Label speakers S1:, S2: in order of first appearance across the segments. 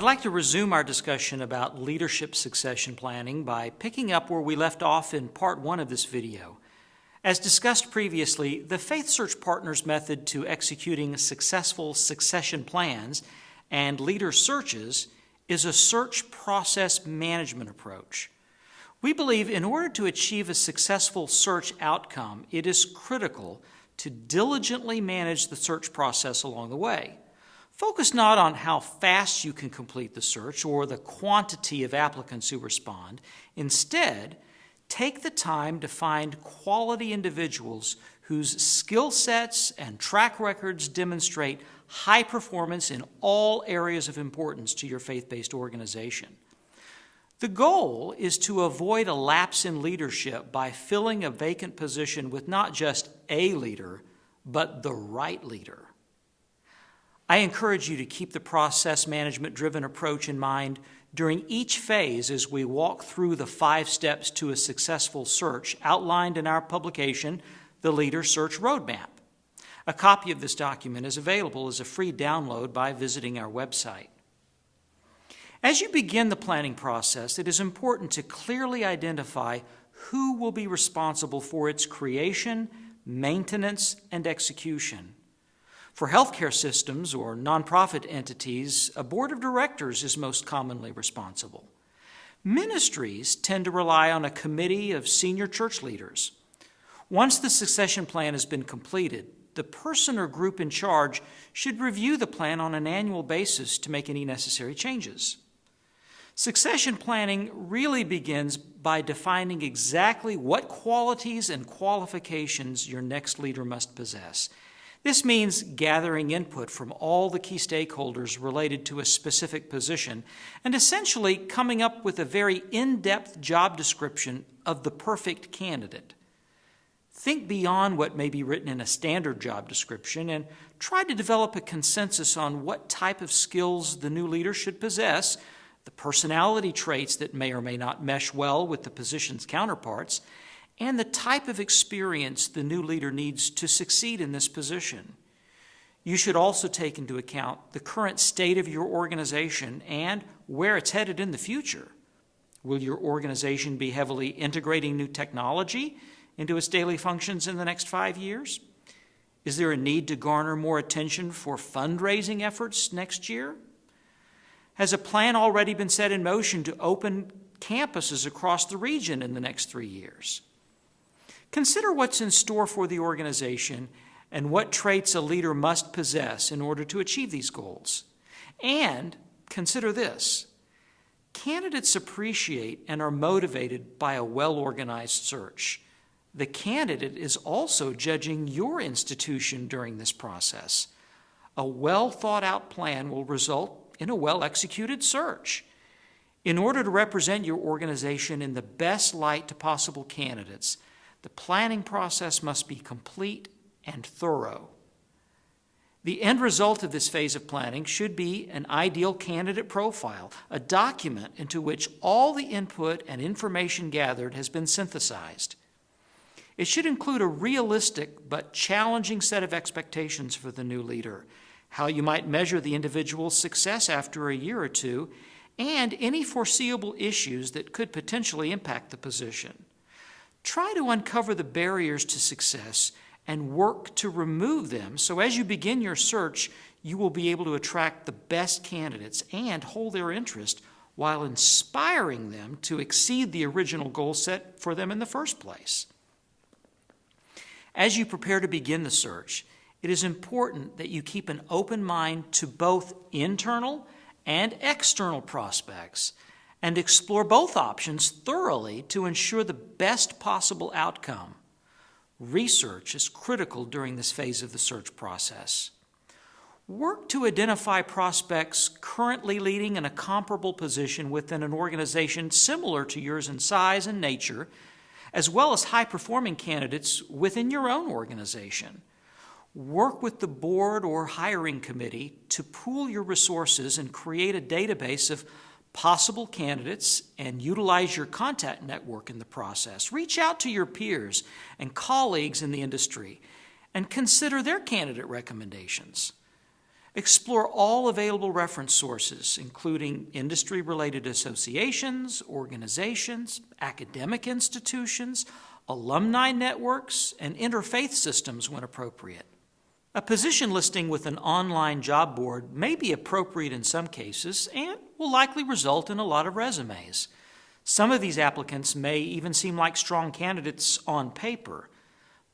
S1: I'd like to resume our discussion about leadership succession planning by picking up where we left off in part 1 of this video. As discussed previously, the FaithSearch Partners method to executing successful succession plans and leader searches is a search process management approach. We believe in order to achieve a successful search outcome, it is critical to diligently manage the search process along the way. Focus not on how fast you can complete the search or the quantity of applicants who respond. Instead, take the time to find quality individuals whose skill sets and track records demonstrate high performance in all areas of importance to your faith-based organization. The goal is to avoid a lapse in leadership by filling a vacant position with not just a leader, but the right leader. I encourage you to keep the process management-driven approach in mind during each phase as we walk through the 5 steps to a successful search outlined in our publication, The Leader Search Roadmap. A copy of this document is available as a free download by visiting our website. As you begin the planning process, it is important to clearly identify who will be responsible for its creation, maintenance, and execution. For healthcare systems or nonprofit entities, a board of directors is most commonly responsible. Ministries tend to rely on a committee of senior church leaders. Once the succession plan has been completed, the person or group in charge should review the plan on an annual basis to make any necessary changes. Succession planning really begins by defining exactly what qualities and qualifications your next leader must possess. This means gathering input from all the key stakeholders related to a specific position and essentially coming up with a very in-depth job description of the perfect candidate. Think beyond what may be written in a standard job description and try to develop a consensus on what type of skills the new leader should possess, the personality traits that may or may not mesh well with the position's counterparts, and the type of experience the new leader needs to succeed in this position. You should also take into account the current state of your organization and where it's headed in the future. Will your organization be heavily integrating new technology into its daily functions in the next 5 years? Is there a need to garner more attention for fundraising efforts next year? Has a plan already been set in motion to open campuses across the region in the next 3 years? Consider what's in store for the organization and what traits a leader must possess in order to achieve these goals. And consider this: candidates appreciate and are motivated by a well-organized search. The candidate is also judging your institution during this process. A well-thought-out plan will result in a well-executed search. In order to represent your organization in the best light to possible candidates, the planning process must be complete and thorough. The end result of this phase of planning should be an ideal candidate profile, a document into which all the input and information gathered has been synthesized. It should include a realistic but challenging set of expectations for the new leader, how you might measure the individual's success after a year or two, and any foreseeable issues that could potentially impact the position. Try to uncover the barriers to success and work to remove them so as you begin your search, you will be able to attract the best candidates and hold their interest while inspiring them to exceed the original goal set for them in the first place. As you prepare to begin the search, it is important that you keep an open mind to both internal and external prospects and explore both options thoroughly to ensure the best possible outcome. Research is critical during this phase of the search process. Work to identify prospects currently leading in a comparable position within an organization similar to yours in size and nature, as well as high-performing candidates within your own organization. Work with the board or hiring committee to pool your resources and create a database of possible candidates and utilize your contact network in the process. Reach out to your peers and colleagues in the industry and consider their candidate recommendations. Explore all available reference sources, including industry-related associations, organizations, academic institutions, alumni networks, and interfaith systems when appropriate. A position listing with an online job board may be appropriate in some cases and will likely result in a lot of resumes. Some of these applicants may even seem like strong candidates on paper,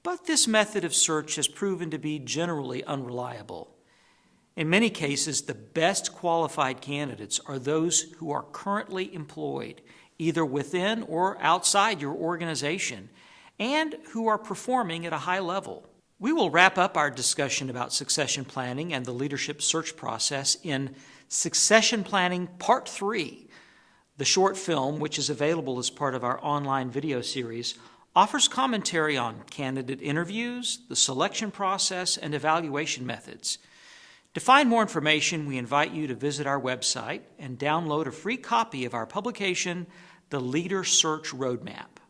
S1: but this method of search has proven to be generally unreliable. In many cases, the best qualified candidates are those who are currently employed, either within or outside your organization, and who are performing at a high level. We will wrap up our discussion about succession planning and the leadership search process in Succession Planning Part 3. The short film, which is available as part of our online video series, offers commentary on candidate interviews, the selection process, and evaluation methods. To find more information, we invite you to visit our website and download a free copy of our publication, The Leader Search Roadmap.